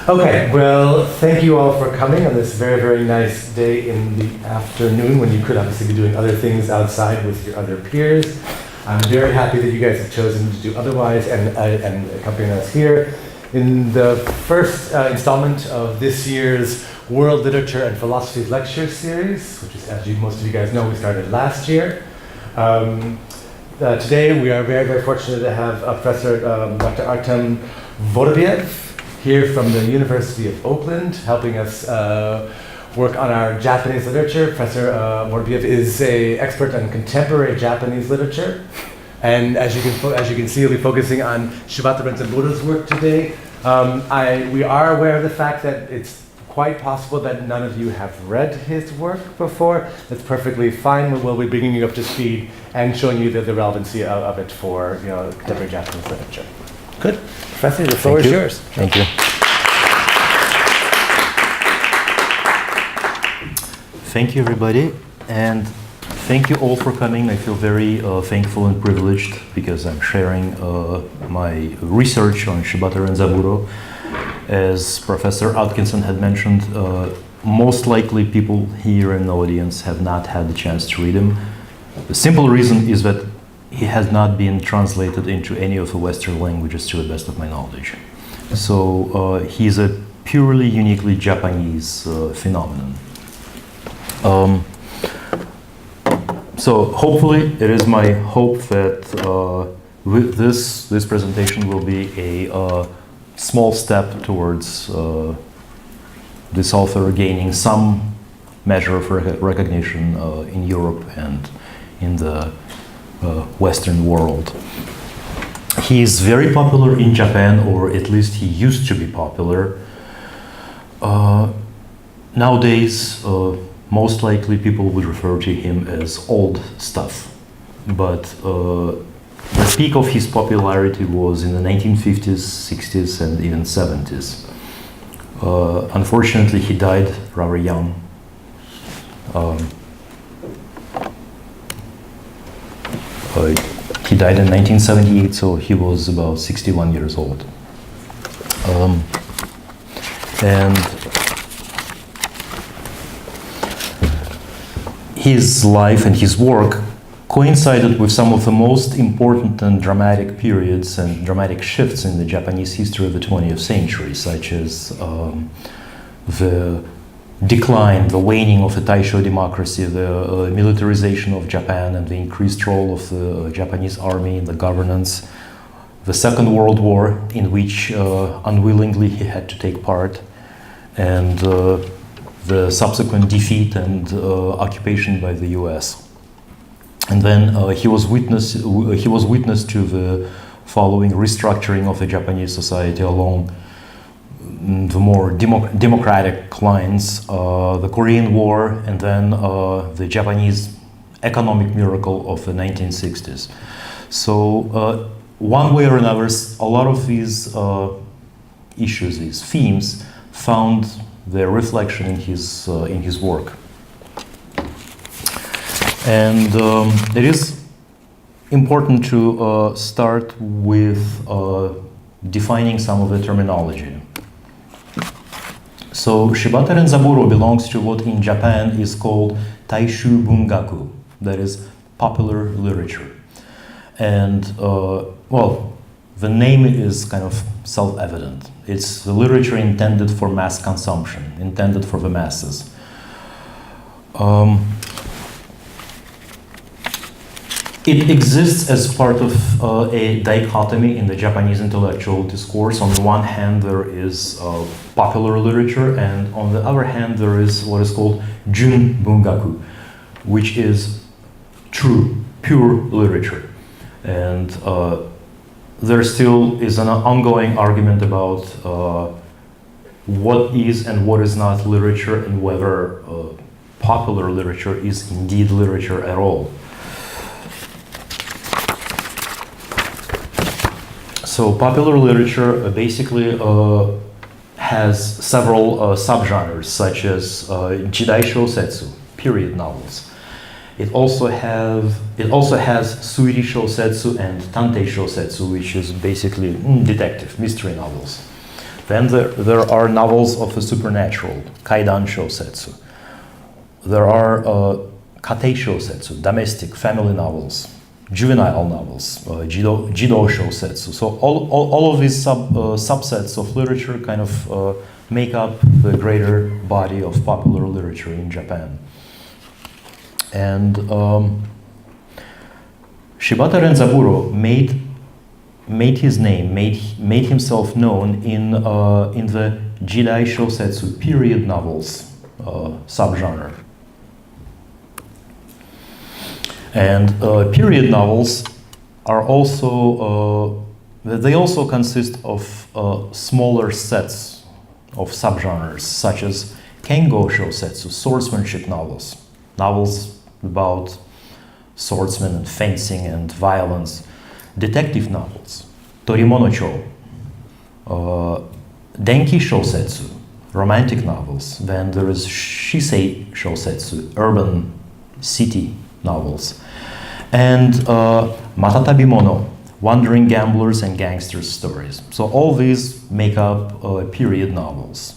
Okay, well, thank you all for coming on this very, very nice day in the afternoon when you could obviously be doing other things outside with your other peers. I'm very happy that you guys have chosen to do otherwise and accompanying us here in the first installment of this year's World Literature and Philosophies Lecture Series, which is, as most of you guys know, we started last year. Today we are very, very fortunate to have Professor Dr. Artem Vorobiev here from the University of Oakland, helping us work on our Japanese literature. Professor Vorobiev is an expert on contemporary Japanese literature, and as you can see, he'll be focusing on Shibata Renzaburō's work today. We are aware of the fact that it's quite possible that none of you have read his work before. That's perfectly fine. We'll be bringing you up to speed and showing you the relevancy of it for contemporary Japanese literature. Good. Professor, the floor is yours. Thank you. Thank you, everybody. And thank you all for coming. I feel very thankful and privileged because I'm sharing my research on Shibata Renzaburō. As Professor Atkinson had mentioned, most likely people here in the audience have not had the chance to read him. The simple reason is that he has not been translated into any of the Western languages to the best of my knowledge. So he's a purely, uniquely Japanese phenomenon. So hopefully, it is my hope that with this presentation will be a small step towards this author gaining some measure of recognition in Europe and in the Western world. He is very popular in Japan, or at least he used to be popular. Nowadays, most likely people would refer to him as old stuff. But the peak of his popularity was in the 1950s, 60s, and even 70s. Unfortunately, he died rather young. He died in 1978, so he was about 61 years old. And his life and his work coincided with some of the most important and dramatic periods and dramatic shifts in the Japanese history of the 20th century, such as the decline, the waning of the Taisho democracy, the militarization of Japan and the increased role of the Japanese army in the governance, the Second World War, in which unwillingly he had to take part, and the subsequent defeat and occupation by the US. And then he was witness to the following restructuring of the Japanese society along the more democratic lines, the Korean War, and then the Japanese economic miracle of the 1960s. So one way or another, a lot of these issues, these themes, found their reflection in his work. And it is important to start with defining some of the terminology. So Shibata Renzaburō belongs to what in Japan is called Taishu Bungaku, that is popular literature. And well, the name is kind of self-evident. It's the literature intended for mass consumption, intended for the masses. It exists as part of a dichotomy in the Japanese intellectual discourse. On the one hand, there is popular literature, and on the other hand, there is what is called Jun Bungaku, which is true, pure literature. And there still is an ongoing argument about what is and what is not literature, and whether popular literature is indeed literature at all. So popular literature basically has several subgenres, such as Jidai Shousetsu, period novels. It also has Suiri Shousetsu and Tantei Shousetsu, which is basically detective, mystery novels. Then there are novels of the supernatural, kaidan shosetsu. There are katei shosetsu, domestic family novels, juvenile novels, jido shosetsu. So all of these subsets of literature kind of make up the greater body of popular literature in Japan. And Shibata Renzaburō made his name, made himself known in the Jidai shosetsu period novels subgenre. And period novels are also they also consist of smaller sets of subgenres, such as kengo shosetsu, swordsmanship novels, novels about swordsmen and fencing and violence, detective novels, torimono-cho, denki shosetsu, romantic novels. Then there is shisei shosetsu, urban city novels, and matatabimono, wandering gamblers and gangsters stories. So all these make up period novels.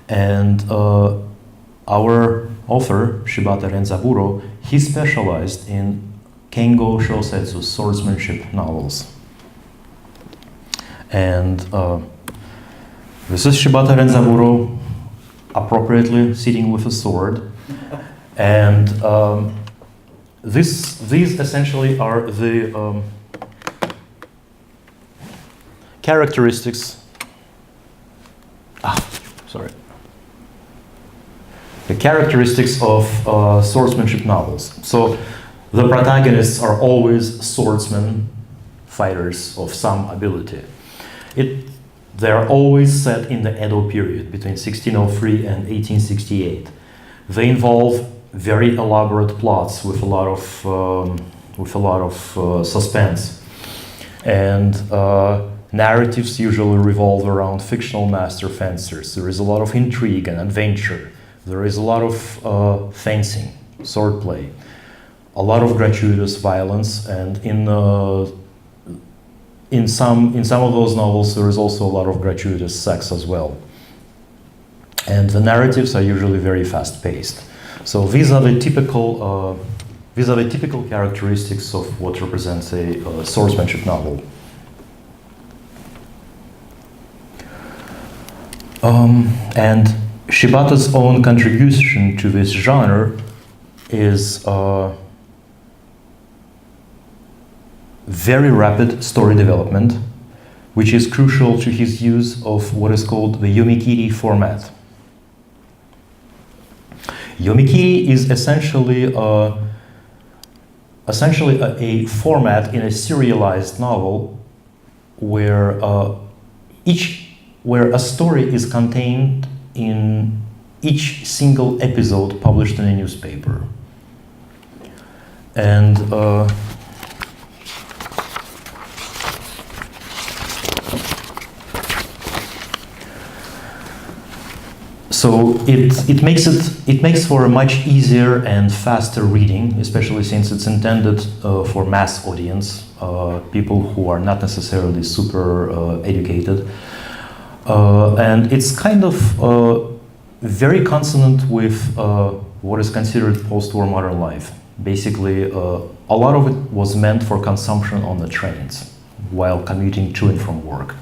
And our author, Shibata Renzaburō, he specialized in kengo shosetsu, swordsmanship novels. And this is Shibata Renzaburō appropriately sitting with a sword. And these essentially are the characteristics. The characteristics of swordsmanship novels. So the protagonists are always swordsmen, fighters of some ability. They are always set in the Edo period between 1603 and 1868. They involve very elaborate plots with a lot of suspense, and narratives usually revolve around fictional master fencers. There is a lot of intrigue and adventure. There is a lot of fencing, swordplay, a lot of gratuitous violence, and in some of those novels there is also a lot of gratuitous sex as well. And the narratives are usually very fast-paced. So these are the typical characteristics of what represents a swordsmanship novel. And Shibata's own contribution to this genre is very rapid story development, which is crucial to his use of what is called the yomikiri format. Yomikiri is essentially a format in a serialized novel where a story is contained in each single episode published in a newspaper. And so it makes for a much easier and faster reading, especially since it's intended for mass audience, people who are not necessarily super educated. And it's kind of very consonant with what is considered post-war modern life. Basically, a lot of it was meant for consumption on the trains while commuting to and from work.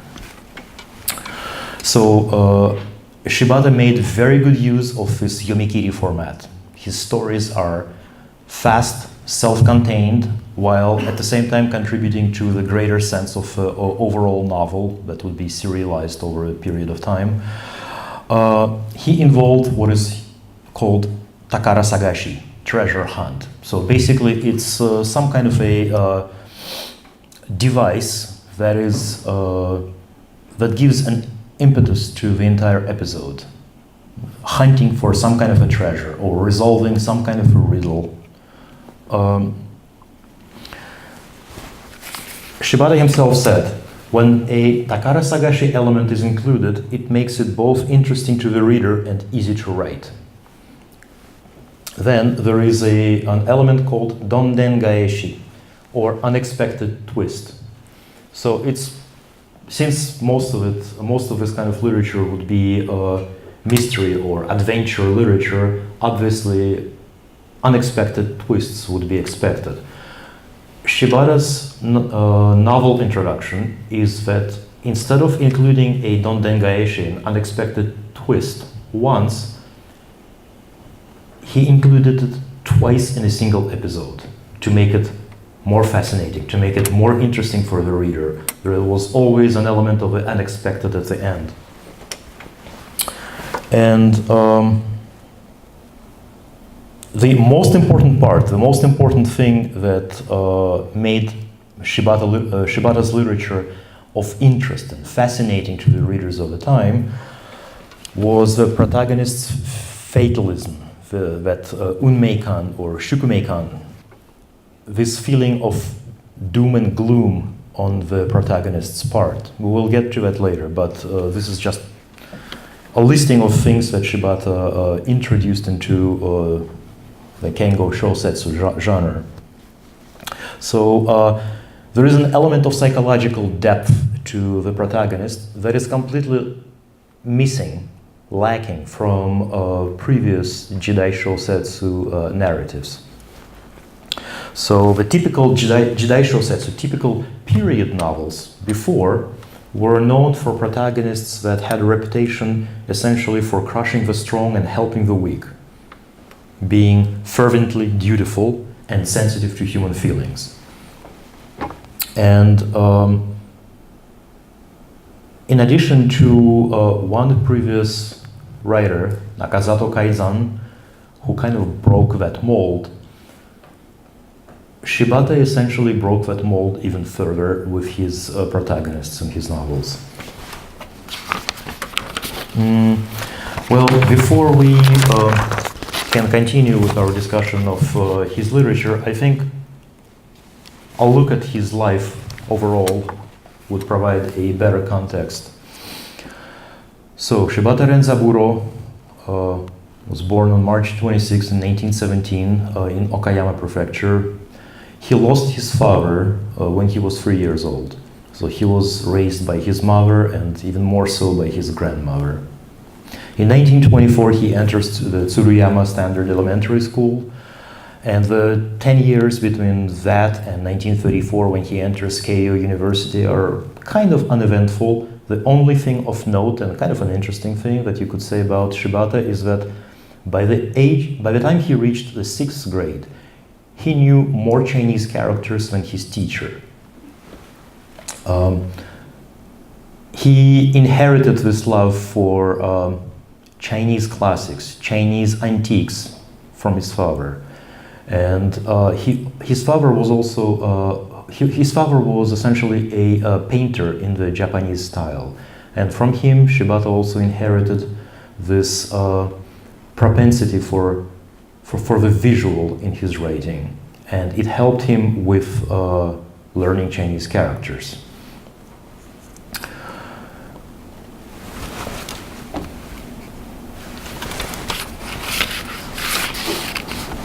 So Shibata made very good use of this yomikiri format. His stories are fast, self-contained, while at the same time contributing to the greater sense of overall novel that would be serialized over a period of time. He involved what is called takara sagashi, treasure hunt. So basically it's some kind of a device that is that gives an impetus to the entire episode, hunting for some kind of a treasure or resolving some kind of a riddle. Shibata himself said, when a takara sagashi element is included, it makes it both interesting to the reader and easy to write. Then there is an element called donden gaeshi, or unexpected twist. So it's since most of this kind of literature would be mystery or adventure literature, obviously unexpected twists would be expected. Shibata's novel introduction is that instead of including a dondengaeshi, an unexpected twist, once, he included it twice in a single episode to make it more fascinating, to make it more interesting for the reader. There was always an element of the unexpected at the end. And the most important thing that made Shibata's literature of interest and fascinating to the readers of the time was the protagonist's fatalism, that unmeikan or shukumeikan, this feeling of doom and gloom on the protagonist's part. We will get to that later, but this is just a listing of things that Shibata introduced into the Kengo Shousetsu genre. So there is an element of psychological depth to the protagonist that is completely missing, lacking from previous Jidai Shousetsu narratives. So the typical Jidai Shousetsu, typical period novels before, were known for protagonists that had a reputation essentially for crushing the strong and helping the weak, being fervently dutiful and sensitive to human feelings. And in addition to one previous writer, Nakazato Kaizan, who kind of broke that mold, Shibata essentially broke that mold even further with his protagonists in his novels. Well, before we can continue with our discussion of his literature, I think a look at his life overall would provide a better context. So, Shibata Renzaburō was born on March 26 in 1917 in Okayama Prefecture. He lost his father when he was 3 years old. So he was raised by his mother and even more so by his grandmother. In 1924, he enters the Tsuruyama Standard Elementary School, and the 10 years between that and 1934, when he enters Keio University, are kind of uneventful. The only thing of note, and kind of an interesting thing that you could say about Shibata, is that by the time he reached the 6th grade, he knew more Chinese characters than his teacher. He inherited this love for Chinese classics, Chinese antiques from his father. And his father was also, his father was essentially a painter in the Japanese style. And from him, Shibata also inherited this propensity for the visual in his writing. And it helped him with learning Chinese characters.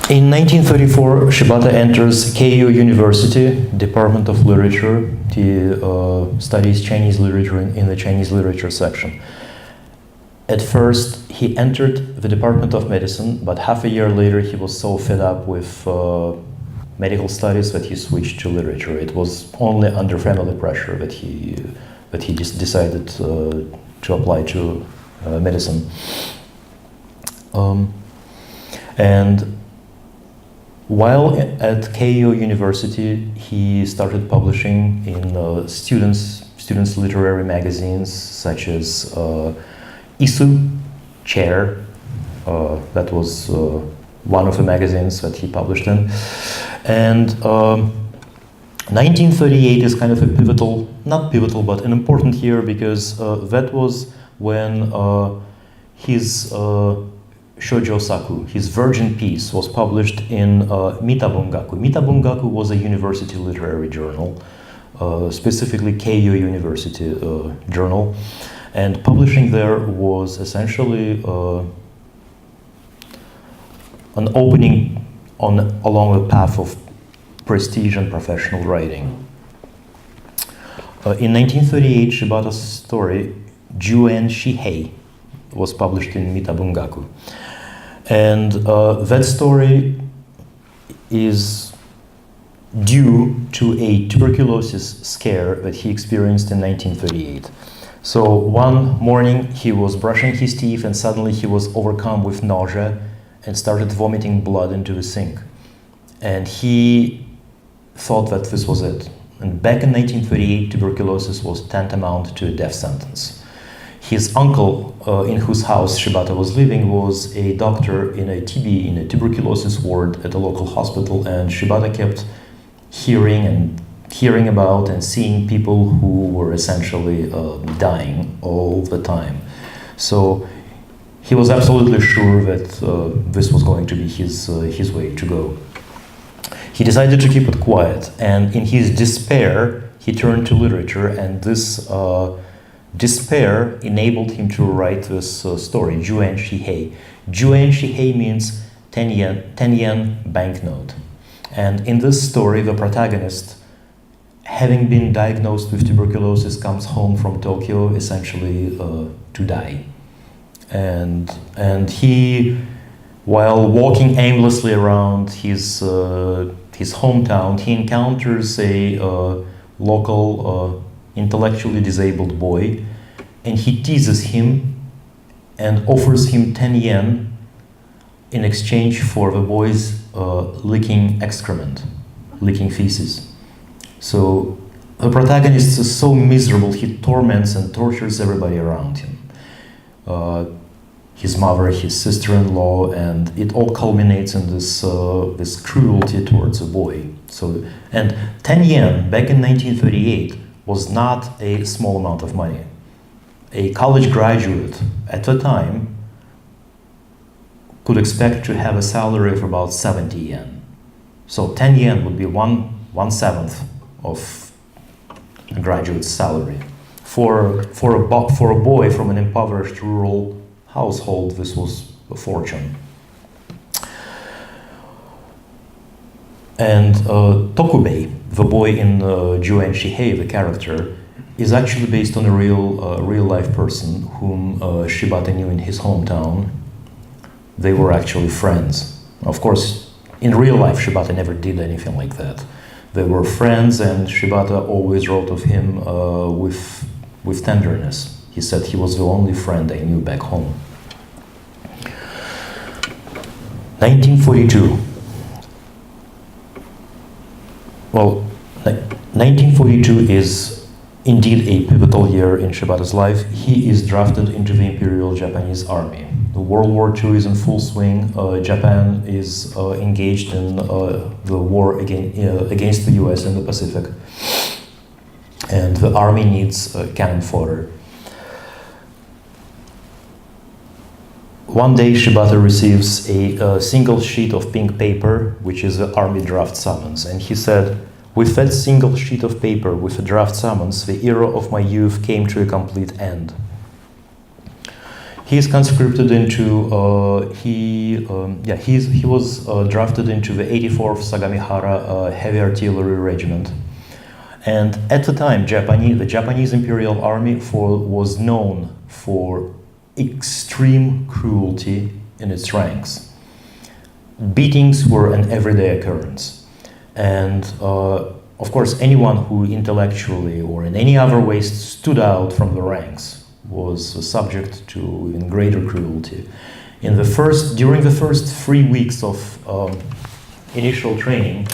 In 1934, Shibata enters Keio University, Department of Literature. He studies Chinese literature in the Chinese literature section. At first, he entered the Department of Medicine, but half a year later, he was so fed up with medical studies that he switched to literature. It was only under family pressure that he just decided to apply to medicine. And while at Keio University, he started publishing in students' literary magazines such as Isu, Chair, that was one of the magazines that he published in. And 1938 is kind of a pivotal, not pivotal, but an important year, because that was when his Shoujo Saku, his virgin piece, was published in Mitabungaku. Mitabungaku was a university literary journal, specifically Keio University journal. And publishing there was essentially an opening along the path of prestige and professional writing. In 1938, Shibata's story, Juen Shihei, was published in Mita Bungaku. And that story is due to a tuberculosis scare that he experienced in 1938. So one morning he was brushing his teeth and suddenly he was overcome with nausea and started vomiting blood into the sink. And he thought that this was it. And back in 1938, tuberculosis was tantamount to a death sentence. His uncle, in whose house Shibata was living, was a doctor in a TB, in a tuberculosis ward at a local hospital, and Shibata kept hearing about and seeing people who were essentially dying all the time. So he was absolutely sure that this was going to be his way to go. He decided to keep it quiet, and in his despair, he turned to literature, and this despair enabled him to write this story, Juen Shihei. Juen Shihei means 10 yen banknote. And in this story, the protagonist, having been diagnosed with tuberculosis, comes home from Tokyo essentially to die. And he, while walking aimlessly around his hometown, he encounters a local intellectually disabled boy, and he teases him and offers him 10 yen in exchange for the boy's licking excrement, licking feces. So the protagonist is so miserable, he torments and tortures everybody around him. His mother, his sister-in-law, and it all culminates in this this cruelty towards a boy. So, and 10 yen back in 1938 was not a small amount of money. A college graduate at the time could expect to have a salary of about 70 yen. So 10 yen would be 1/7 of a graduate's salary. For a boy from an impoverished rural household, this was a fortune. And Tokubei, the boy in Juen Shihei, the character, is actually based on a real life person whom Shibata knew in his hometown. They were actually friends. Of course, in real life, Shibata never did anything like that. They were friends, and Shibata always wrote of him with tenderness. He said he was the only friend I knew back home. 1942. Well, 1942 is indeed a pivotal year in Shibata's life. He is drafted into the Imperial Japanese Army. The World War II is in full swing. Japan is engaged in the war against the US in the Pacific. And the army needs cannon fodder. One day, Shibata receives a single sheet of pink paper, which is the army draft summons. And he said, "With that single sheet of paper, with the draft summons, the era of my youth came to a complete end." He is conscripted into, he was drafted into the 84th Sagamihara Heavy Artillery Regiment. And at the time, the Japanese Imperial Army was known for extreme cruelty in its ranks. Beatings were an everyday occurrence. And of course, anyone who intellectually or in any other way stood out from the ranks was subject to even greater cruelty. During the first 3 weeks of initial training,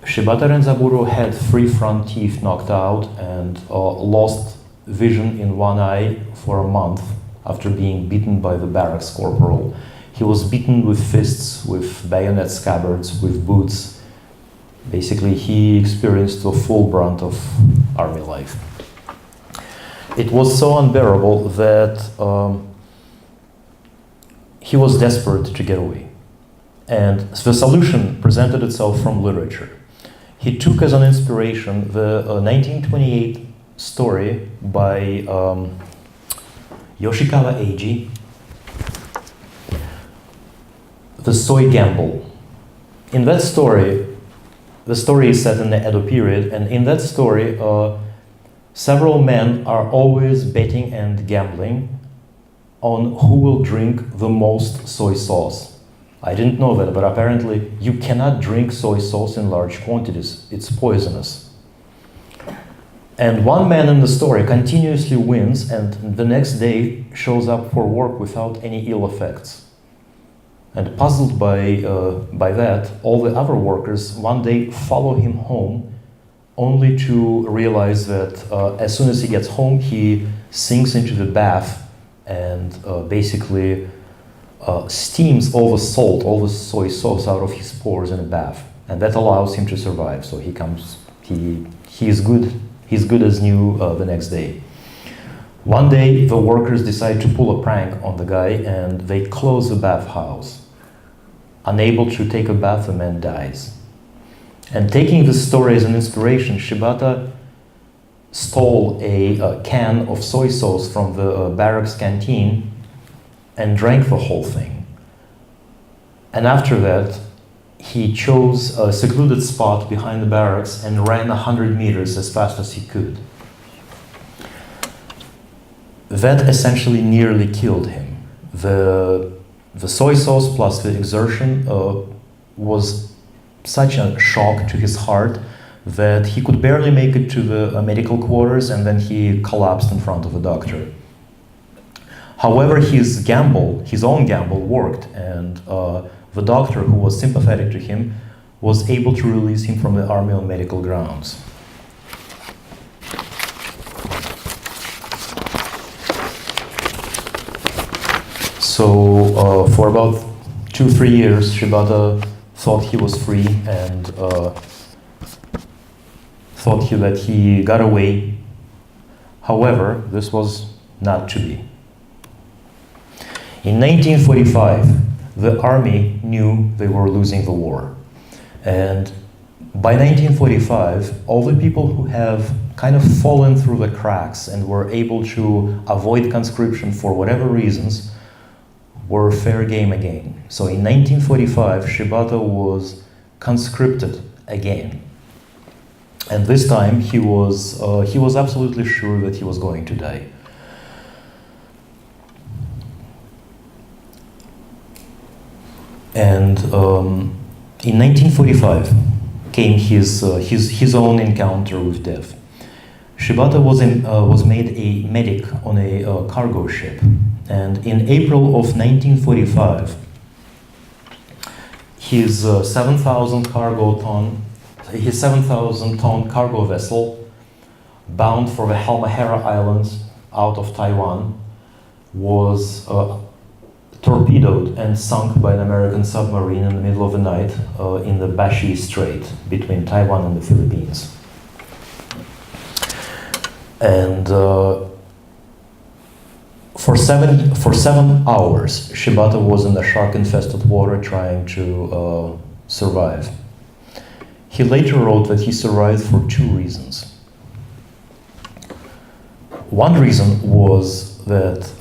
Shibata Renzaburō had 3 front teeth knocked out and lost vision in one eye for a month after being beaten by the barracks corporal. He was beaten with fists, with bayonet scabbards, with boots. Basically, he experienced the full brunt of army life. It was so unbearable that he was desperate to get away. And the solution presented itself from literature. He took as an inspiration the 1928 story by Yoshikawa Eiji, 'The Soy Gamble.' In that story, the story is set in the Edo period, and in that story, several men are always betting and gambling on who will drink the most soy sauce. I didn't know that, but apparently you cannot drink soy sauce in large quantities. It's poisonous. And one man in the story continuously wins, and the next day shows up for work without any ill effects. And puzzled by that, all the other workers one day follow him home, only to realize that as soon as he gets home, he sinks into the bath and basically steams all the salt, all the soy sauce out of his pores in a bath, and that allows him to survive. So he's good as new the next day. One day, the workers decide to pull a prank on the guy, and they close the bathhouse. Unable to take a bath, the man dies. And taking this story as an inspiration, Shibata stole a can of soy sauce from the barracks canteen and drank the whole thing. And after that, he chose a secluded spot behind the barracks and ran 100 meters as fast as he could. That essentially nearly killed him. The soy sauce plus the exertion was such a shock to his heart that he could barely make it to the medical quarters, and then he collapsed in front of a doctor. However, his own gamble worked, and the doctor, who was sympathetic to him, was able to release him from the army on medical grounds. So for about 2-3 years, Shibata thought he was free and thought that he got away. However, this was not to be. In 1945, the army knew they were losing the war. And by 1945, all the people who have kind of fallen through the cracks and were able to avoid conscription for whatever reasons were fair game again. So in 1945, Shibata was conscripted again. And this time he was absolutely sure that he was going to die. And in 1945 came his own encounter with death. Shibata was made a medic on a cargo ship, and in April of 1945, his 7,000 ton cargo vessel, bound for the Halmahera Islands out of Taiwan, was torpedoed and sunk by an American submarine in the middle of the night in the Bashi Strait between Taiwan and the Philippines. And for seven hours, Shibata was in the shark-infested water trying to survive. He later wrote that he survived for 2 reasons. One reason was that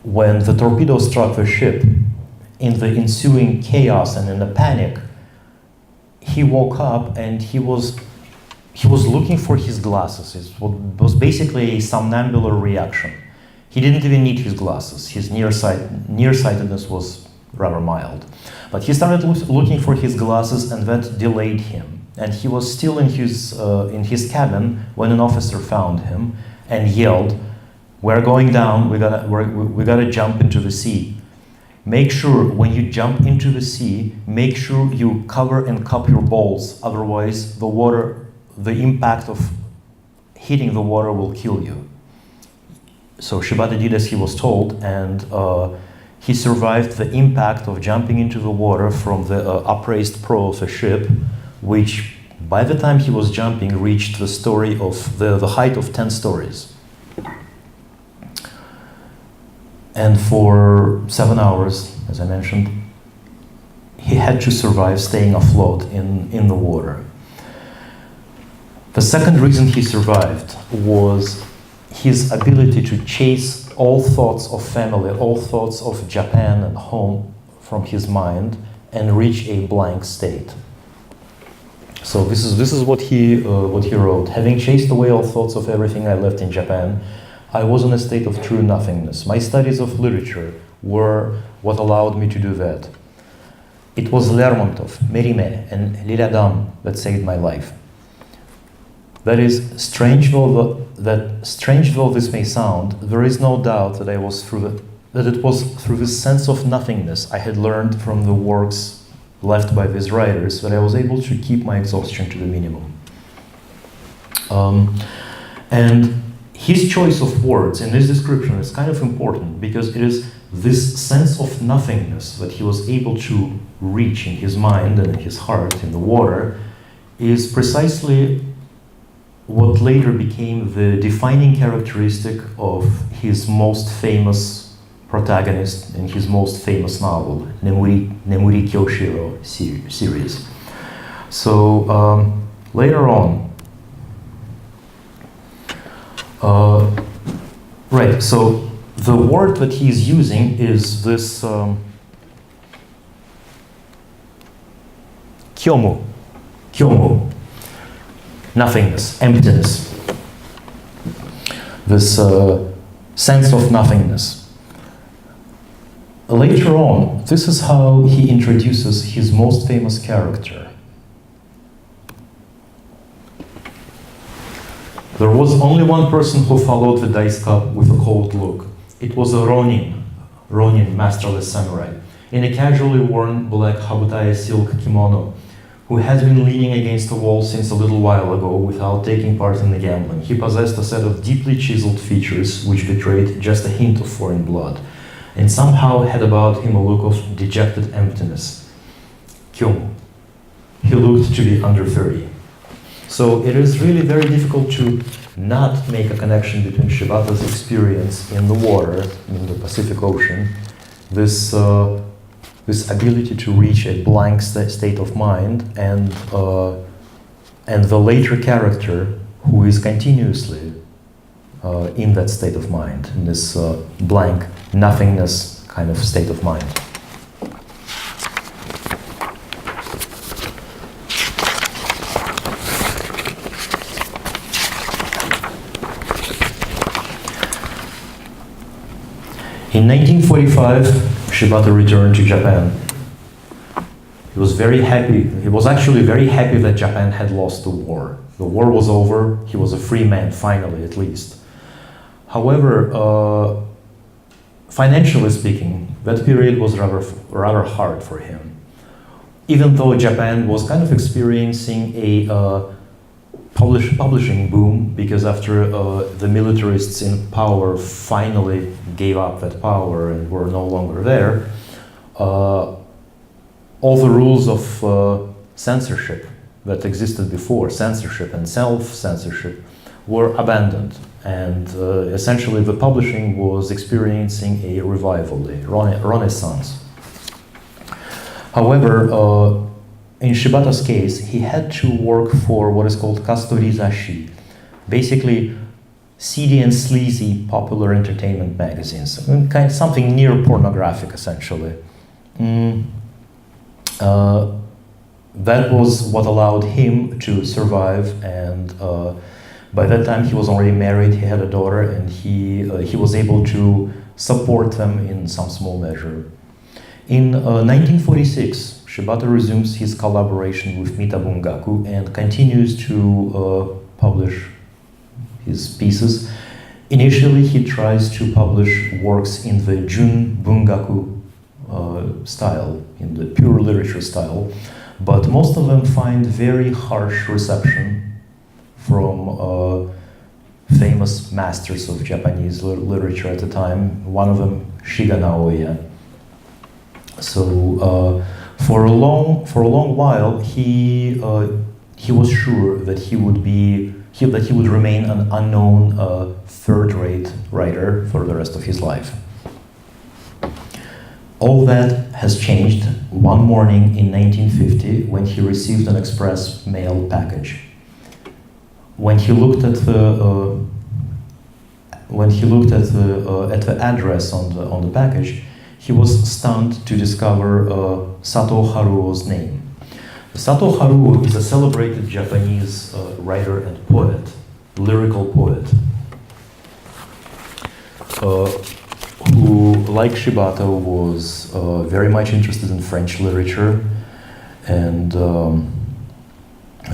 when the torpedo struck the ship, in the ensuing chaos and in the panic, he woke up and he was looking for his glasses. It was basically a somnambular reaction. He didn't even need his glasses. His nearsightedness was rather mild. But he started looking for his glasses, and that delayed him. And he was still in his cabin when an officer found him and yelled, "We're going down, we gotta jump into the sea. Make sure when you jump into the sea, make sure you cover and cup your balls, otherwise the impact of hitting the water will kill you." So Shibata did as he was told, and he survived the impact of jumping into the water from the upraised prow of the ship, which by the time he was jumping reached the story of the height of 10 stories. And for 7 hours, as I mentioned, he had to survive staying afloat in the water. The second reason he survived was his ability to chase all thoughts of family, all thoughts of Japan and home from his mind and reach a blank state. So this is what he wrote. Having chased away all thoughts of everything I left in Japan, I was in a state of true nothingness. My studies of literature were what allowed me to do that. It was Lermontov, Mérimée, and l'Isle-Adam that saved my life. That is, strange though this may sound, there is no doubt that it was through this sense of nothingness I had learned from the works left by these writers that I was able to keep my exhaustion to the minimum. And his choice of words in this description is kind of important because it is this sense of nothingness that he was able to reach in his mind and in his heart in the water is precisely what later became the defining characteristic of his most famous protagonist in his most famous novel, Nemuri Kyoshiro series. So later on, right, so the word that he's using is this kyomu, nothingness, emptiness, this sense of nothingness. Later on, this is how he introduces his most famous character. There was only one person who followed the dice cup with a cold look. It was a Ronin, masterless samurai, in a casually worn black habutaya silk kimono, who had been leaning against a wall since a little while ago without taking part in the gambling. He possessed a set of deeply chiseled features which betrayed just a hint of foreign blood, and somehow had about him a look of dejected emptiness. Kyomu. He looked to be under 30. So it is really very difficult to not make a connection between Shibata's experience in the water, in the Pacific Ocean, this ability to reach a blank state of mind, and the later character who is continuously in that state of mind, in this blank nothingness kind of state of mind. In 1945, Shibata returned to Japan. He was very happy. He was actually very happy that Japan had lost the war. The war was over. He was a free man, finally, at least. However, financially speaking, that period was rather hard for him. Even though Japan was kind of experiencing a publishing boom, because after the militarists in power finally gave up that power and were no longer there, all the rules of censorship that existed before, censorship and self-censorship, were abandoned. And essentially the publishing was experiencing a revival, a renaissance. However, in Shibata's case, he had to work for what is called kastorizashi, basically seedy and sleazy popular entertainment magazines, kind of something near pornographic, essentially. That was what allowed him to survive, and by that time he was already married, he had a daughter, and he was able to support them in some small measure. In 1946, Shibata resumes his collaboration with Mita Bungaku and continues to publish his pieces. Initially, he tries to publish works in the Jun Bungaku style, in the pure literature style, but most of them find very harsh reception from famous masters of Japanese literature at the time, one of them Shiga Naoya. So for a long while, he was sure that he would remain an unknown third-rate writer for the rest of his life. All that has changed one morning in 1950 when he received an express mail package. When he looked at the address on the package, he was stunned to discover Sato Haruo's name. Sato Haruo is a celebrated Japanese writer and poet, lyrical poet, who, like Shibata, was very much interested in French literature, and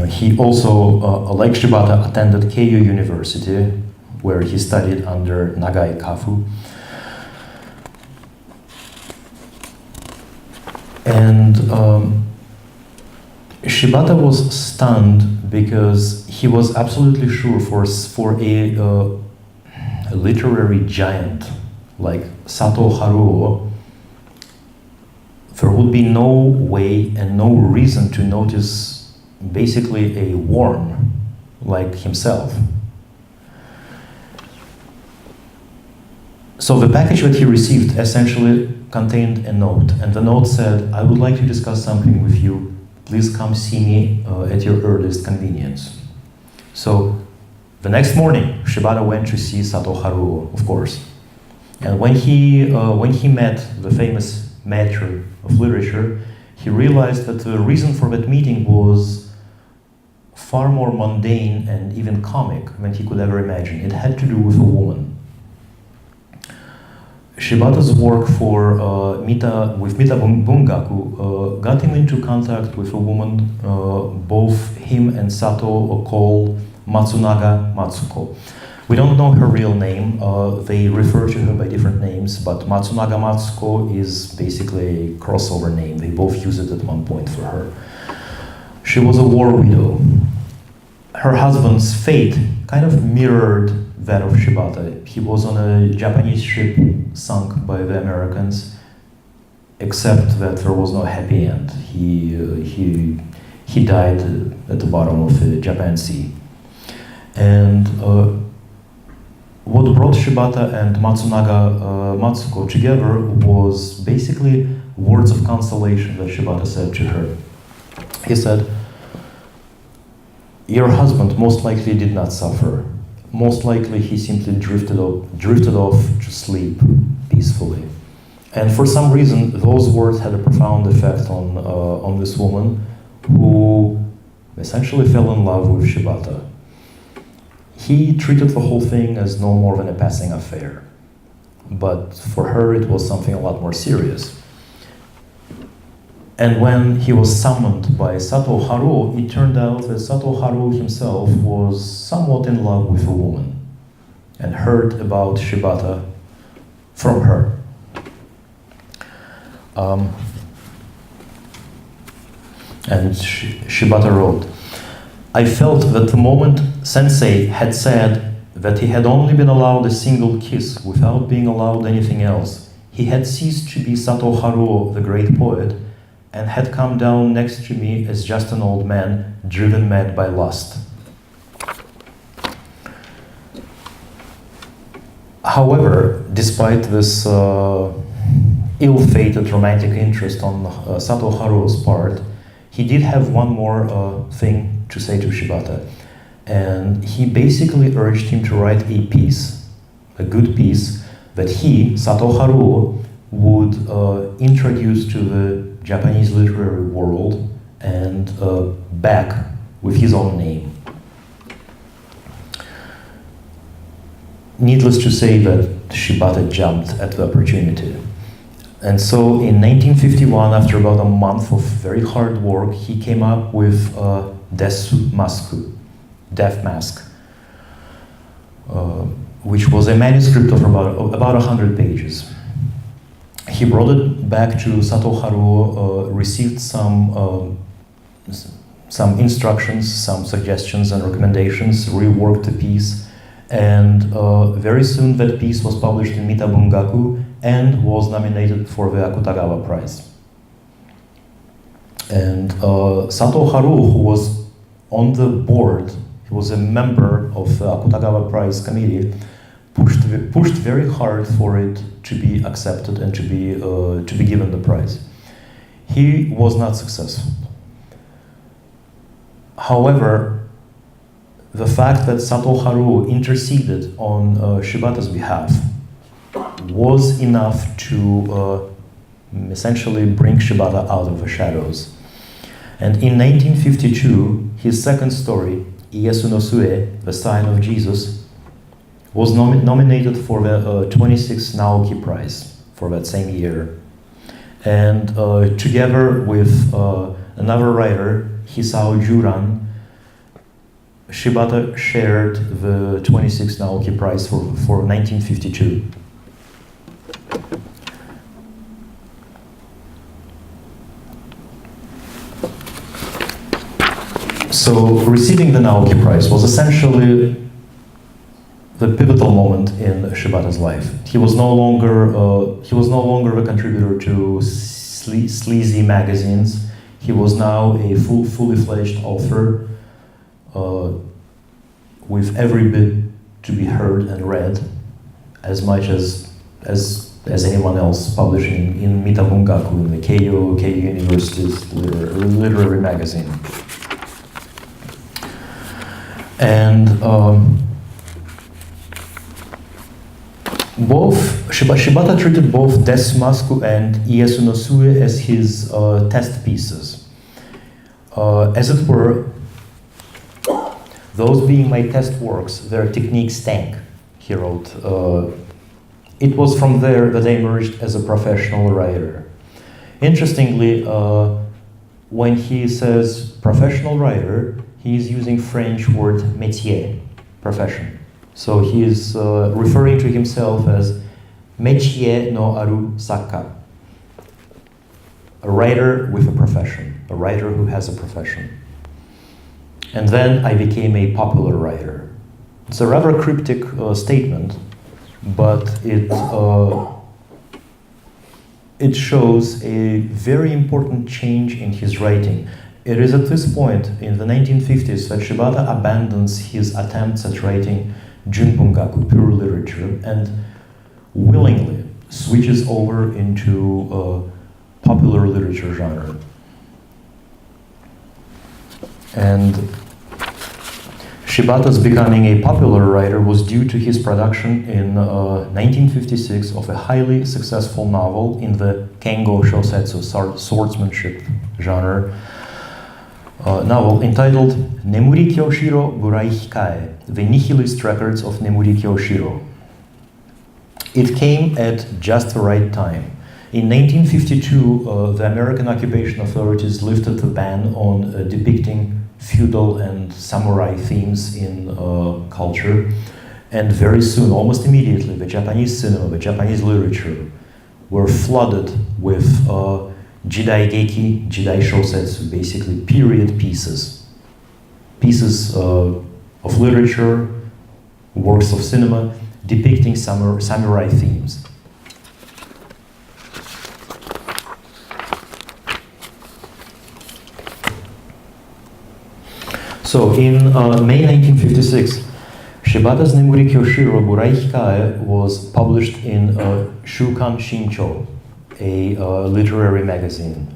he also, like Shibata, attended Keio University, where he studied under Nagai Kafu. And Shibata was stunned because he was absolutely sure for a literary giant like Sato Haruo, there would be no way and no reason to notice basically a worm like himself. So the package that he received essentially contained a note, and the note said, "I would like to discuss something with you. Please come see me at your earliest convenience." So the next morning, Shibata went to see Sato Haruo, of course. And when he met the famous maître of literature, he realized that the reason for that meeting was far more mundane and even comic than he could ever imagine. It had to do with a woman. Shibata's work with Mita Bungaku got him into contact with a woman both him and Sato call Matsunaga Matsuko. We don't know her real name. They refer to her by different names, but Matsunaga Matsuko is basically a crossover name. They both use it at one point for her. She was a war widow. Her husband's fate kind of mirrored that of Shibata. He was on a Japanese ship sunk by the Americans, except that there was no happy end. He died at the bottom of the Japan Sea. And what brought Shibata and Matsunaga Matsuko together was basically words of consolation that Shibata said to her. He said, "Your husband most likely did not suffer. Most likely he simply drifted off to sleep peacefully." And for some reason, those words had a profound effect on this woman, who essentially fell in love with Shibata. He treated the whole thing as no more than a passing affair. But for her, it was something a lot more serious. And when he was summoned by Sato Haruo, it turned out that Sato Haruo himself was somewhat in love with a woman and heard about Shibata from her. And Shibata wrote, "I felt that the moment Sensei had said that he had only been allowed a single kiss without being allowed anything else, he had ceased to be Sato Haruo, the great poet, and had come down next to me as just an old man driven mad by lust." However, despite this ill-fated romantic interest on Sato Haruo's part, he did have one more thing to say to Shibata. And he basically urged him to write a piece, a good piece, that he, Sato Haruo, would introduce to the Japanese literary world and back with his own name. Needless to say that Shibata jumped at the opportunity. And so in 1951, after about a month of very hard work, he came up with Death Mask, which was a manuscript of about 100 pages. He brought it back to Sato Haruo, received some instructions, some suggestions and recommendations, reworked the piece, and very soon that piece was published in Mita Bungaku and was nominated for the Akutagawa Prize. And Sato Haruo, who was on the board, he was a member of the Akutagawa Prize committee, pushed very hard for it to be accepted and to be given the prize. He was not successful. However, the fact that Sato Haruo interceded on Shibata's behalf was enough to essentially bring Shibata out of the shadows. And in 1952, his second story, Iesu no Sue, The Sign of Jesus, was nominated for the 26th Naoki Prize for that same year. And together with another writer, Hisao Juran, Shibata shared the 26th Naoki Prize for 1952. So receiving the Naoki Prize was essentially the pivotal moment in Shibata's life. He was no longer a contributor to sleazy magazines. He was now a fully fledged author with every bit to be heard and read, as much as anyone else publishing in Mitabungaku, in the Keio University's literary magazine. And Shibata treated both Desumasku and Iesu no Sue as his test pieces. As it were, those being my test works, their technique stank, he wrote. It was from there that I emerged as a professional writer. Interestingly, when he says professional writer, he is using French word métier, profession. So he is referring to himself as métier no aru sakka, a writer with a profession, a writer who has a profession. And then I became a popular writer. It's a rather cryptic statement, but it shows a very important change in his writing. It is at this point, in the 1950s, that Shibata abandons his attempts at writing junbungaku, pure literature, and willingly switches over into popular literature genre. And Shibata's becoming a popular writer was due to his production in 1956 of a highly successful novel in the Kengo Shosetsu, swordsmanship genre, novel entitled Nemuri Kyoshiro Burai Hikae, The Nihilist Records of Nemuri Kyoshiro. It came at just the right time. In 1952, the American occupation authorities lifted the ban on depicting feudal and samurai themes in culture, and very soon, almost immediately, the Japanese cinema, the Japanese literature were flooded with jidaigeki, jidai shosetsu, basically period pieces of literature, works of cinema depicting samurai themes. So in May 1956, Shibata's Nemuri Kyoshiro Burai Hikae was published in Shukan Shincho, a literary magazine.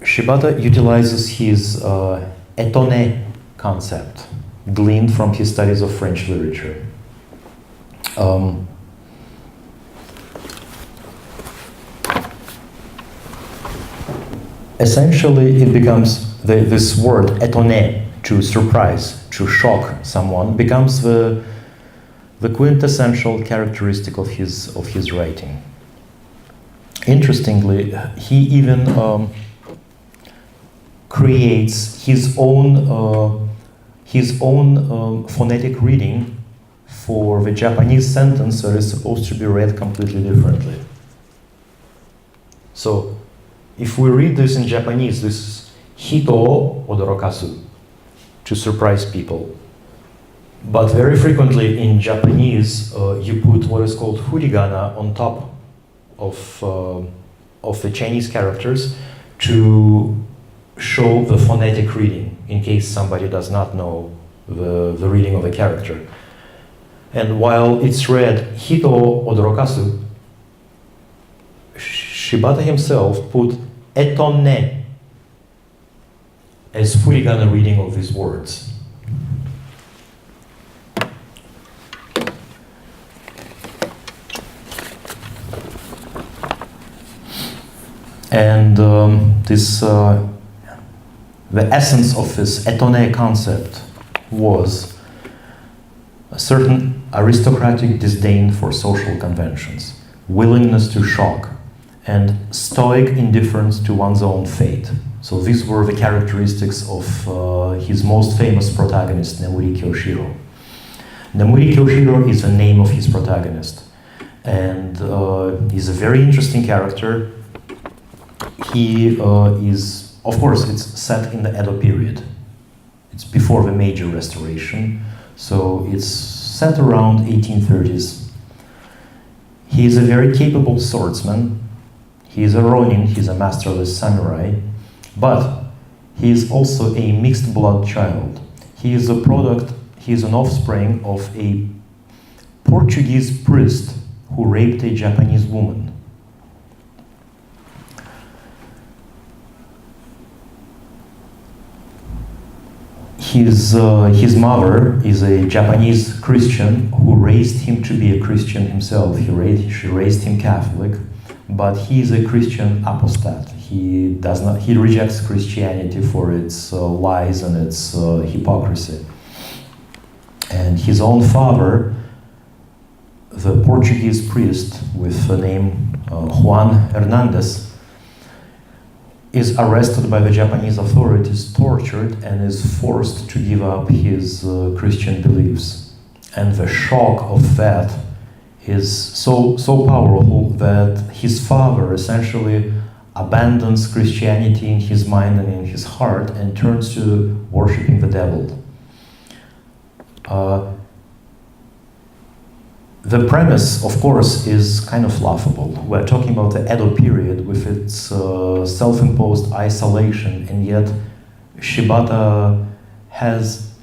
Shibata utilizes his étonné concept, gleaned from his studies of French literature. Essentially, it becomes this word étonné, to surprise, to shock someone, becomes the quintessential characteristic of his writing. Interestingly, he even creates his own phonetic reading for the Japanese sentence that is supposed to be read completely differently. So, if we read this in Japanese, this is hito o odorokasu, to surprise people. But very frequently in Japanese, you put what is called furigana on top of the Chinese characters to show the phonetic reading, in case somebody does not know the reading of a character. And while it's read hito odorokasu, Shibata himself put étonné as furigana reading of these words. And the essence of this étonné concept was a certain aristocratic disdain for social conventions, willingness to shock, and stoic indifference to one's own fate. So these were the characteristics of his most famous protagonist, Nemuri Kyoshiro. Nemuri Kyoshiro is the name of his protagonist, and he's a very interesting character. He is, of course, it's set in the Edo period. It's before the major restoration, so it's set around 1830s. He is a very capable swordsman. He is a ronin, he's a masterless samurai, but he is also a mixed blood child. He is an offspring of a Portuguese priest who raped a Japanese woman. His mother is a Japanese Christian who raised him to be a Christian himself. She raised him Catholic, but he is a Christian apostate. He rejects Christianity for its lies and its hypocrisy. And his own father, the Portuguese priest with the name Juan Hernandez, is arrested by the Japanese authorities, tortured, and is forced to give up his Christian beliefs. And the shock of that is so powerful that his father essentially abandons Christianity in his mind and in his heart and turns to worshiping the devil. The premise, of course, is kind of laughable. We're talking about the Edo period with its self-imposed isolation, and yet Shibata has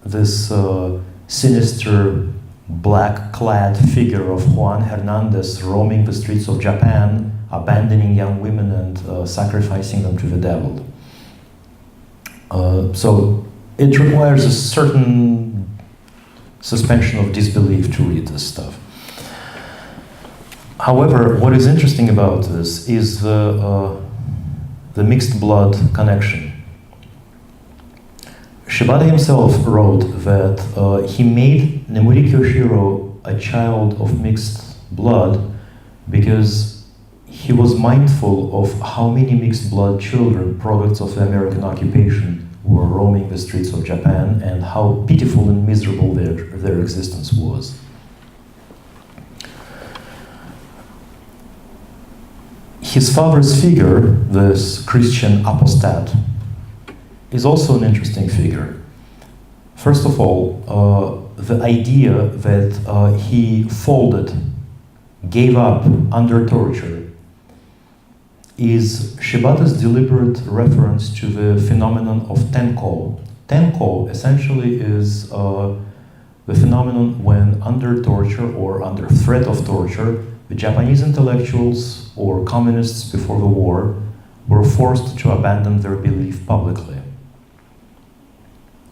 this sinister black-clad figure of Juan Hernandez roaming the streets of Japan, abandoning young women and sacrificing them to the devil. So it requires a certain suspension of disbelief to read this stuff. However, what is interesting about this is the mixed blood connection. Shibata himself wrote that he made Nemuri Kyoshiro a child of mixed blood because he was mindful of how many mixed blood children, products of the American occupation, were roaming the streets of Japan and how pitiful and miserable their existence was. His father's figure, this Christian apostate, is also an interesting figure. First of all, the idea that he folded, gave up under torture, is Shibata's deliberate reference to the phenomenon of tenko. Tenko essentially is the phenomenon when under torture or under threat of torture, the Japanese intellectuals or communists before the war were forced to abandon their belief publicly.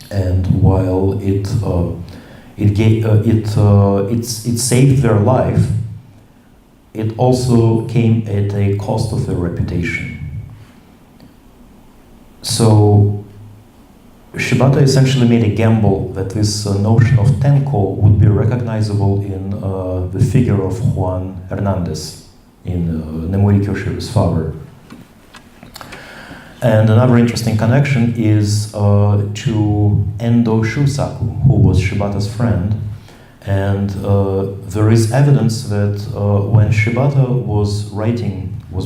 And while it saved their life, it also came at a cost of their reputation. So Shibata essentially made a gamble that this notion of tenko would be recognizable in the figure of Juan Hernandez, in Nemuri Kyoshiro's father. And another interesting connection is to Endo Shusaku, who was Shibata's friend. And there is evidence that when Shibata was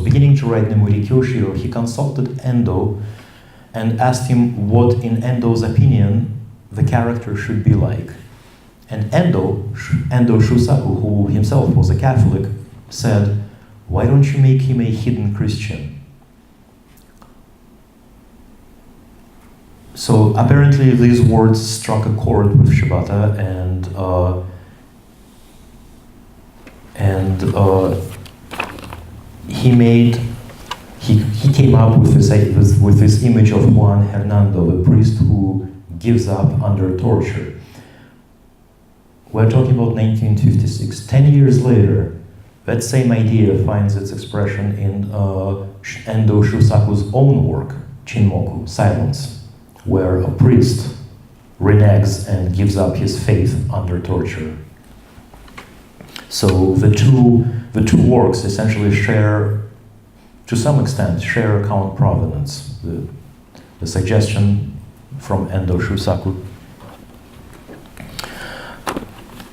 beginning to write Nemuri Kyoshiro, he consulted Endo and asked him what, in Endo's opinion, the character should be like. And Endo Shusaku, who himself was a Catholic, said, "Why don't you make him a hidden Christian?" So apparently these words struck a chord with Shibata, and he came up with this image of Juan Hernando, the priest who gives up under torture. We're talking about 1956. 10 years later, That same idea finds its expression in Endo Shusaku's own work, Chinmoku, Silence, where a priest reneges and gives up his faith under torture. So the two works essentially share, to some extent, share a common provenance. The suggestion from Endo Shusaku.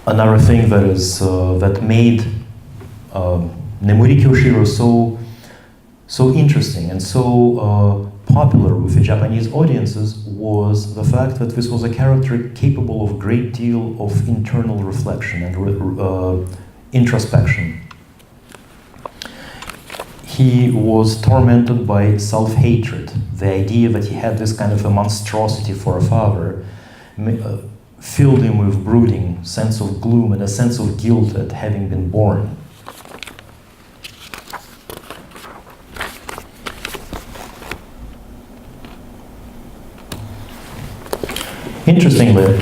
Another thing that is that made Nemuri Kyoshiro so interesting and so popular with the Japanese audiences was the fact that this was a character capable of a great deal of internal reflection and introspection. He was tormented by self-hatred. The idea that he had this kind of a monstrosity for a father filled him with brooding, sense of gloom, and a sense of guilt at having been born. Interestingly,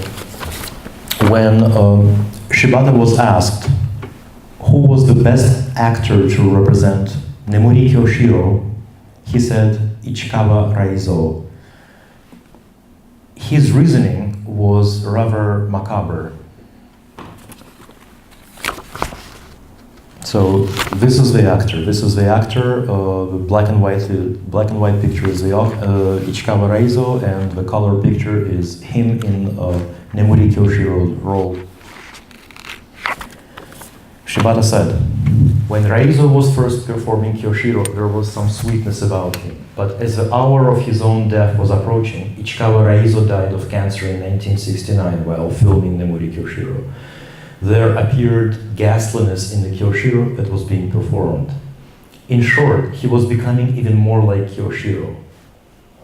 when Shibata was asked who was the best actor to represent Nemuri Kyoshiro, he said Ichikawa Raizo. His reasoning was rather macabre. So this is the actor. The black and white picture is the Ichikawa Raizo, and the color picture is him in Nemuri Kyoshiro's role. Shibata said, when Raizo was first performing Kyoshiro, there was some sweetness about him. But as the hour of his own death was approaching, Ichikawa Raizo died of cancer in 1969 while filming Nemuri Kyoshiro. There appeared ghastliness in the Kyoshiro that was being performed. In short, he was becoming even more like Kyoshiro.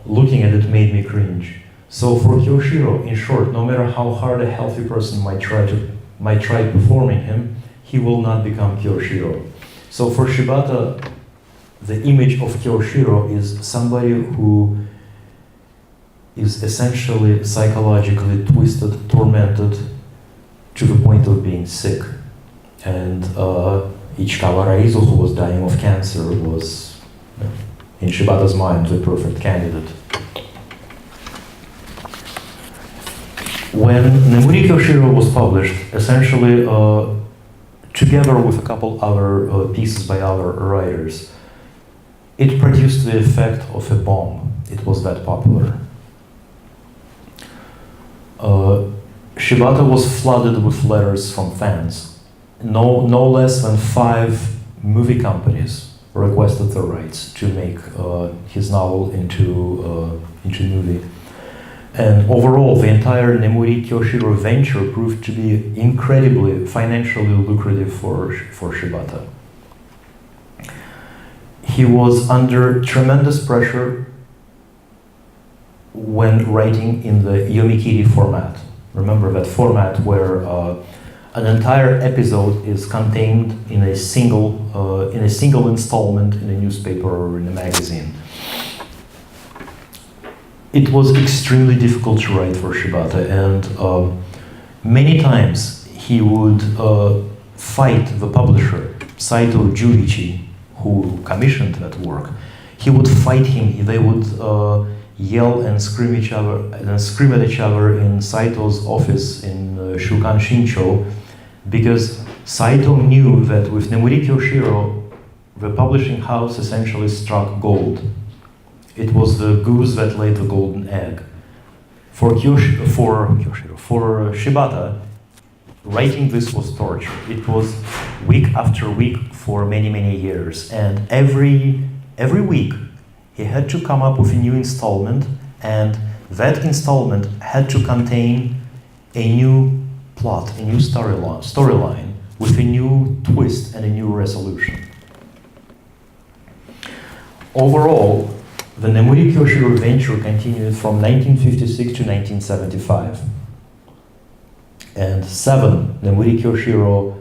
Looking at it made me cringe. So for Kyoshiro, in short, no matter how hard a healthy person might try performing him, he will not become Kyoshiro. So for Shibata, the image of Kyoshiro is somebody who is essentially psychologically twisted, tormented, to the point of being sick. And Ichikawa Raizo, who was dying of cancer, was, in Shibata's mind, the perfect candidate. When Nemuri Kyoshiro was published, essentially, together with a couple other pieces by other writers, it produced the effect of a bomb. It was that popular. Shibata was flooded with letters from fans. No less than 5 movie companies requested the rights to make his novel into movie. And overall, the entire Nemuri Kyoshiro venture proved to be incredibly financially lucrative for Shibata. He was under tremendous pressure when writing in the Yomikiri format. Remember that format where an entire episode is contained in a single installment in a newspaper or in a magazine. It was extremely difficult to write for Shibata, and many times he would fight the publisher, Saito Juichi, who commissioned that work. He would fight him. They would yell and scream at each other in Saito's office in Shukan Shincho, because Saito knew that with Nemuri Kyoshiro, the publishing house essentially struck gold. It was the goose that laid the golden egg. For Shibata, writing this was torture. It was week after week for many, many years, and every week he had to come up with a new installment, and that installment had to contain a new plot, a new storyline with a new twist and a new resolution. Overall, the Nemuri Kyoshiro venture continued from 1956 to 1975. And 7 Nemuri Kyoshiro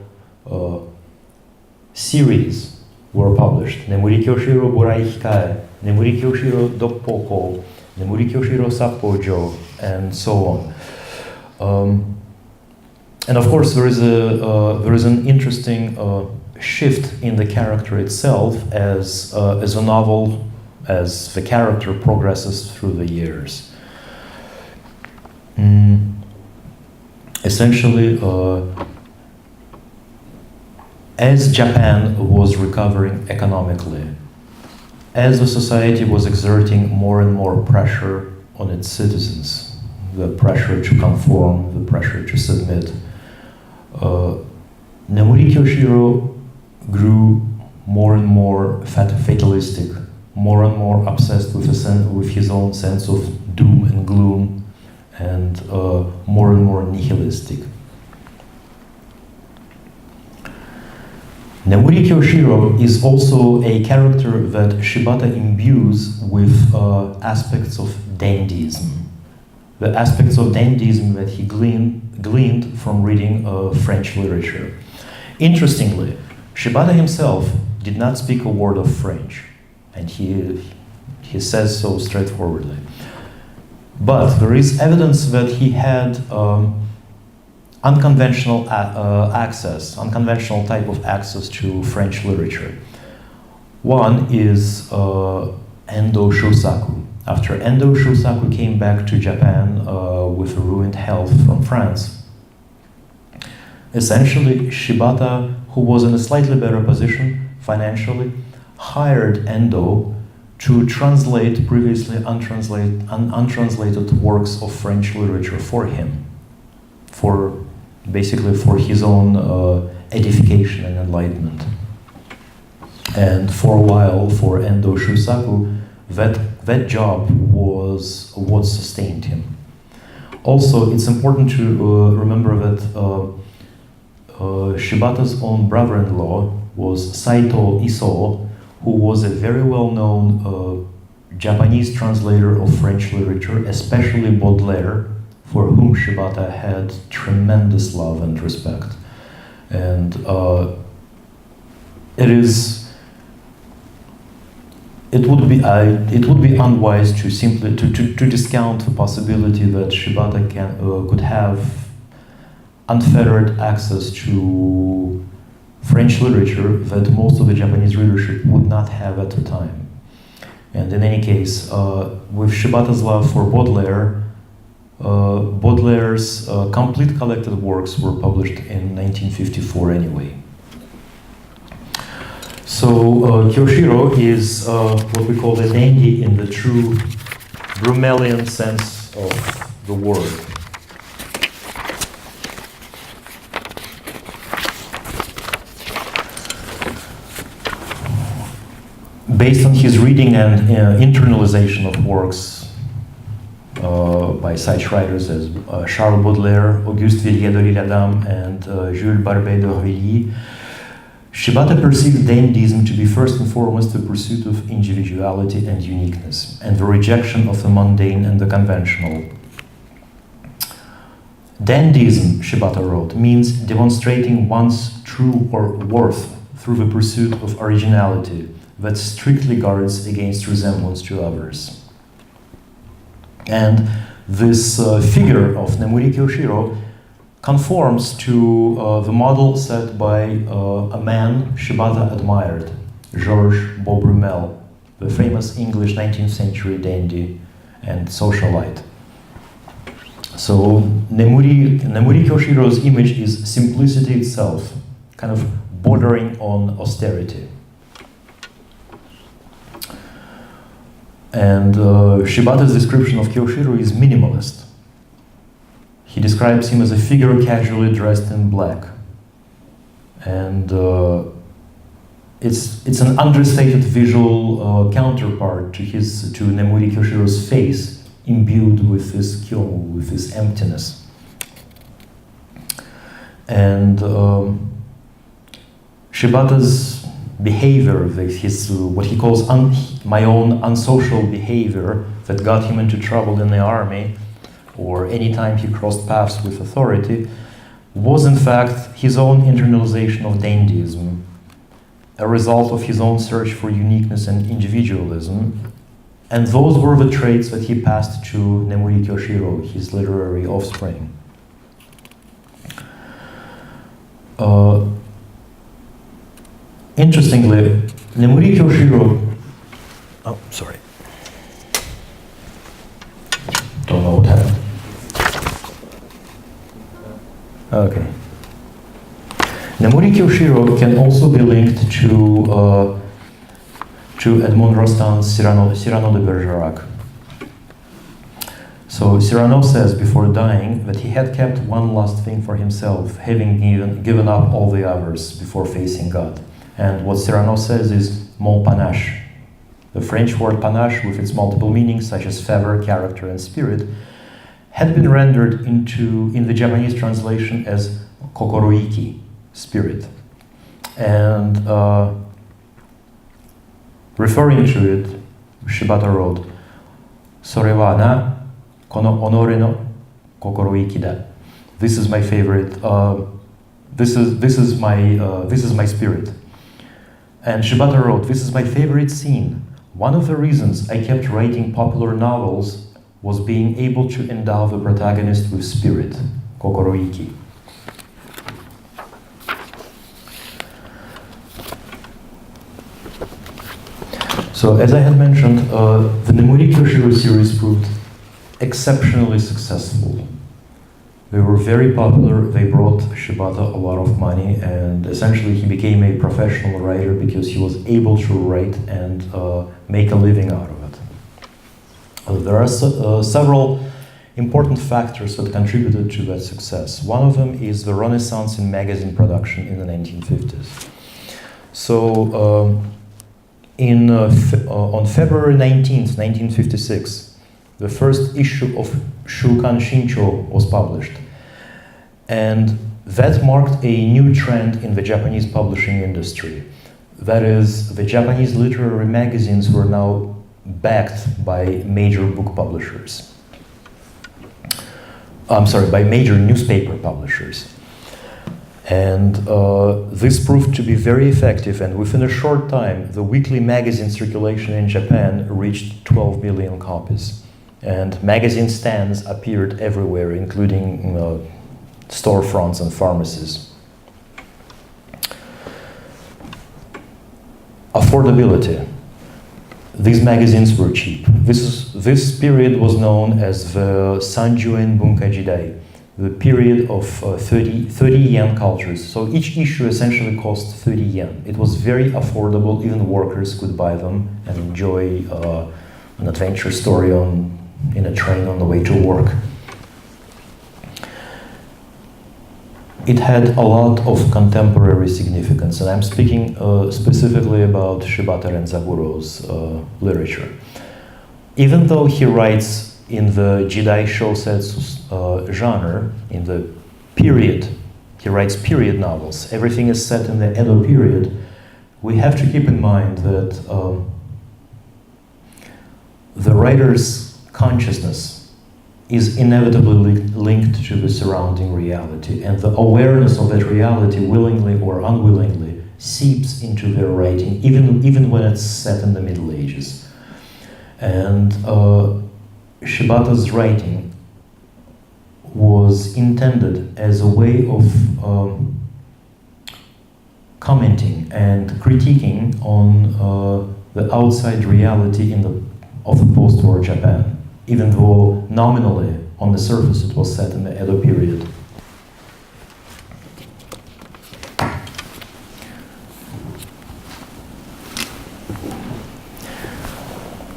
series were published. Nemuri Kyoshiro Burai Hikae, Nemuri Kyoshiro Doppoko, Nemuri Kyoshiro Sappojo, and so on. And of course, there is an interesting shift in the character itself as a novel, as the character progresses through the years. Essentially, as Japan was recovering economically, as the society was exerting more and more pressure on its citizens, the pressure to conform, the pressure to submit, Nemuri Kyoshiro grew more and more fatalistic, more and more obsessed with his own sense of doom and gloom, and more and more nihilistic. Nemuri Kyoshiro is also a character that Shibata imbues with aspects of dandyism. The aspects of dandyism that he gleaned from reading French literature. Interestingly, Shibata himself did not speak a word of French, and he says so straightforwardly. But there is evidence that he had unconventional type of access to French literature. One is Endo Shosaku. After Endo Shosaku came back to Japan with ruined health from France, essentially Shibata, who was in a slightly better position financially, hired Endo to translate previously untranslated works of French literature for him, basically for his own edification and enlightenment. And for a while, for Endo Shosaku, that job was what sustained him. Also, it's important to remember that Shibata's own brother-in-law was Saito Isoo, who was a very well-known Japanese translator of French literature, especially Baudelaire, for whom Shibata had tremendous love and respect. And it would be unwise to simply to discount the possibility that Shibata could have unfettered access to French literature that most of the Japanese readership would not have at the time. And in any case, with Shibata's love for Baudelaire, Baudelaire's complete collected works were published in 1954 anyway. So Kyoshiro is what we call a dandy in the true Brummelian sense of the word. Based on his reading and internalization of works by such writers as Charles Baudelaire, Auguste Villiers de l'Isle-Adam, and Jules Barbet d'Aurevilly, Shibata perceived dandyism to be first and foremost the pursuit of individuality and uniqueness, and the rejection of the mundane and the conventional. Dandyism, Shibata wrote, means demonstrating one's true worth through the pursuit of originality that strictly guards against resemblance to others. And this figure of Nemuri Kyoshiro conforms to the model set by a man Shibata admired, Georges Beaubrumel, the famous English 19th century dandy and socialite. So Nemuri Kyoshiro's image is simplicity itself, kind of bordering on austerity. And Shibata's description of Kyoshiro is minimalist. He describes him as a figure casually dressed in black. And it's an understated visual counterpart to Nemuri Kyoshiro's face, imbued with this kyomu, with this emptiness. And Shibata's behavior, what he calls my own unsocial behavior that got him into trouble in the army, or any time he crossed paths with authority, was in fact his own internalization of dandyism, a result of his own search for uniqueness and individualism. And those were the traits that he passed to Nemuri Kyoshiro, his literary offspring. Interestingly, Nemuri Kyoshiro, oh, sorry. Don't know what happened. Okay. Nemuri Kyoshiro can also be linked to Edmond Rostand's Cyrano de Bergerac. So Cyrano says before dying that he had kept one last thing for himself, having given up all the others before facing God. And what Cyrano says is mon panache. The French word panache, with its multiple meanings such as feather, character, and spirit, had been rendered in the Japanese translation as kokoroiki, spirit. And referring to it, Shibata wrote, "Sore wa na kono onore no kokoroiki da." This is my favorite. This is my spirit. And Shibata wrote, "This is my favorite scene. One of the reasons I kept writing popular novels was being able to endow the protagonist with spirit, kokoroiki." So, as I had mentioned, the Nemuri Kyoshiro series proved exceptionally successful. They were very popular, they brought Shibata a lot of money, and essentially he became a professional writer because he was able to write and make a living out of it. There are several important factors that contributed to that success. One of them is the renaissance in magazine production in the 1950s. So, on February 19th, 1956, the first issue of Shukan Shincho was published. And that marked a new trend in the Japanese publishing industry. That is, the Japanese literary magazines were now backed by major book publishers. I'm sorry, by major newspaper publishers. And this proved to be very effective, and within a short time, the weekly magazine circulation in Japan reached 12 million copies. And magazine stands appeared everywhere, including storefronts and pharmacies. Affordability. These magazines were cheap. This period was known as the Sanjuan Bunka Jidai, the period of 30 yen cultures. So each issue essentially cost 30 yen. It was very affordable, even workers could buy them and enjoy an adventure story in a train on the way to work. It had a lot of contemporary significance, and I'm speaking specifically about Shibata Renzaburo's literature. Even though he writes in the Jidai Shosetsu genre, in the period, he writes period novels, everything is set in the Edo period, we have to keep in mind that the writer's consciousness is inevitably linked to the surrounding reality, and the awareness of that reality, willingly or unwillingly, seeps into their writing, even when it's set in the Middle Ages. And Shibata's writing was intended as a way of commenting and critiquing on the outside reality of the post-war Japan, even though nominally, on the surface, it was set in the Edo period.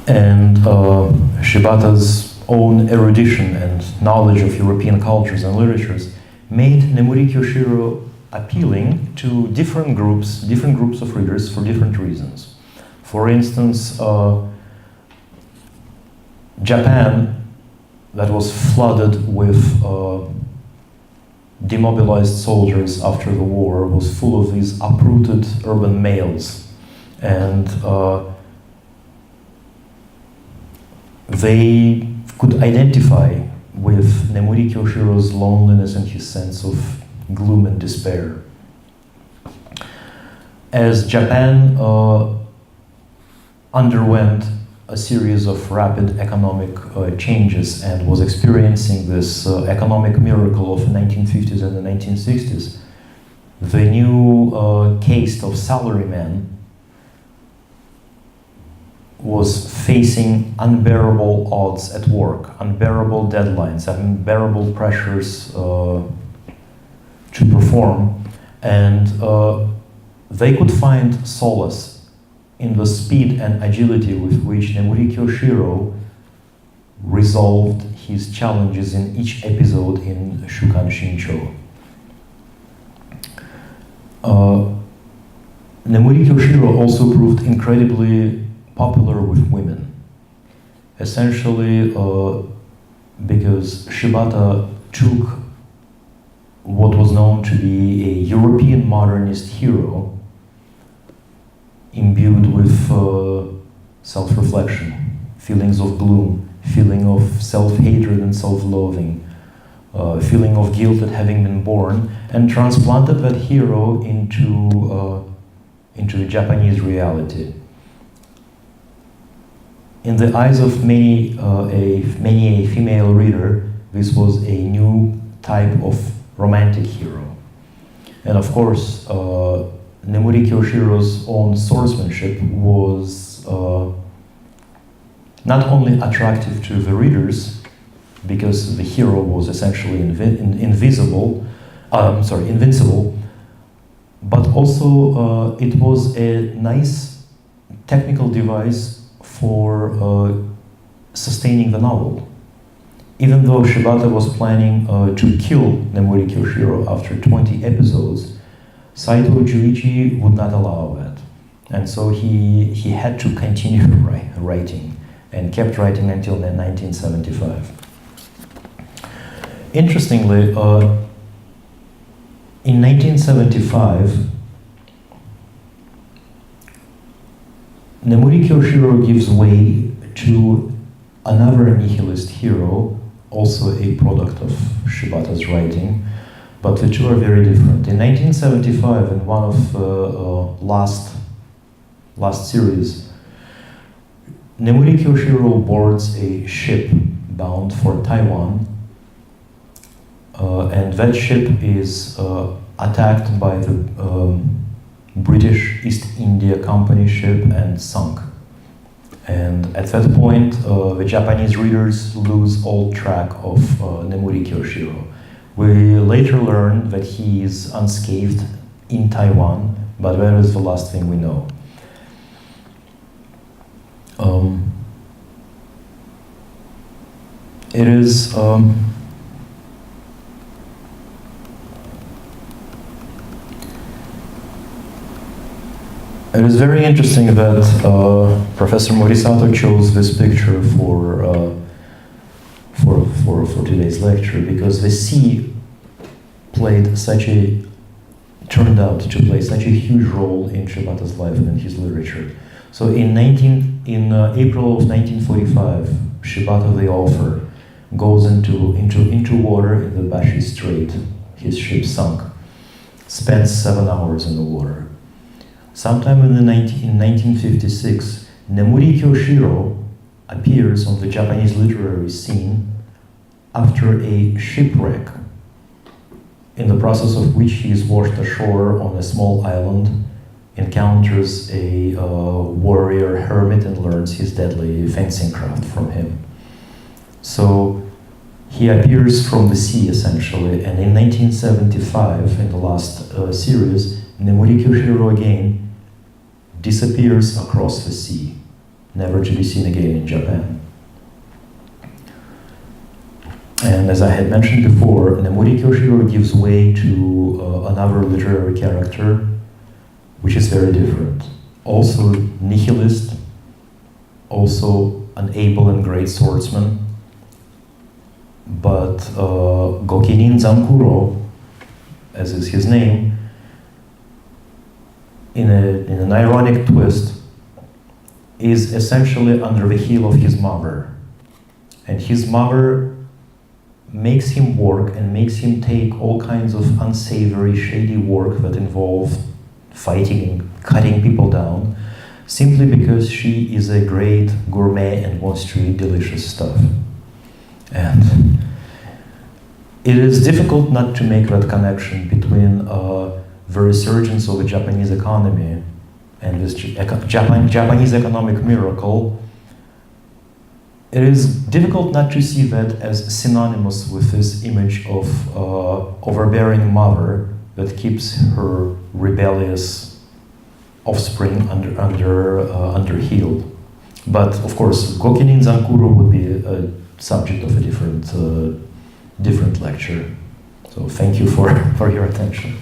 And Shibata's own erudition and knowledge of European cultures and literatures made Nemuri Kyoshiro appealing to different groups of readers for different reasons. For instance, Japan, that was flooded with demobilized soldiers after the war, was full of these uprooted urban males, and they could identify with Nemuri Kyoshiro's loneliness and his sense of gloom and despair. As Japan underwent a series of rapid economic changes and was experiencing this economic miracle of the 1950s and the 1960s, the new caste of salarymen was facing unbearable odds at work, unbearable deadlines, unbearable pressures to perform, and they could find solace in the speed and agility with which Nemuri Kyoshiro resolved his challenges in each episode in Shukan Shincho. Nemuri Kyoshiro also proved incredibly popular with women, essentially because Shibata took what was known to be a European modernist hero imbued with self-reflection, feelings of gloom, feeling of self-hatred and self-loathing, feeling of guilt at having been born, and transplanted that hero into the Japanese reality. In the eyes of many a female reader, this was a new type of romantic hero. And of course, Nemuri Kyoshiro's own swordsmanship was not only attractive to the readers, because the hero was essentially invincible, but also it was a nice technical device for sustaining the novel. Even though Shibata was planning to kill Nemuri Kyoshiro after 20 episodes, Saito Juichi would not allow that. And so he had to continue writing, and kept writing until 1975. Interestingly, in 1975, Nemuri Kyoshiro gives way to another nihilist hero, also a product of Shibata's writing, but the two are very different. In 1975, in one of the last series, Nemuri Kyoshiro boards a ship bound for Taiwan, and that ship is attacked by the British East India Company ship and sunk. And at that point, the Japanese readers lose all track of Nemuri Kyoshiro. We later learn that he is unscathed in Taiwan, but that is the last thing we know. It is it is very interesting that Professor Morisato chose this picture for today's lecture, because the sea turned out to play such a huge role in Shibata's life and in his literature. So in April of 1945, Shibata the author goes into water in the Bashi Strait. His ship sunk, spends 7 hours in the water. Sometime in 1956, Nemuri Kyoshiro appears on the Japanese literary scene after a shipwreck, in the process of which he is washed ashore on a small island, encounters a warrior hermit and learns his deadly fencing craft from him. So he appears from the sea, essentially, and in 1975, in the last series, Nemuri Kyoshiro again disappears across the sea, never to be seen again in Japan. And as I had mentioned before, Nemuri Kyoshiro gives way to another literary character, which is very different. Also nihilist, also an able and great swordsman, but Gokinin Zankuro, as is his name, in an ironic twist, is essentially under the heel of his mother. And his mother makes him work and makes him take all kinds of unsavory, shady work that involve fighting and cutting people down, simply because she is a great gourmet and wants to eat delicious stuff. And it is difficult not to make that connection between the resurgence of the Japanese economy and this Japanese economic miracle, it is difficult not to see that as synonymous with this image of overbearing mother that keeps her rebellious offspring under heel. But of course, Gokinin Zankuro would be a subject of a different lecture. So thank you for your attention.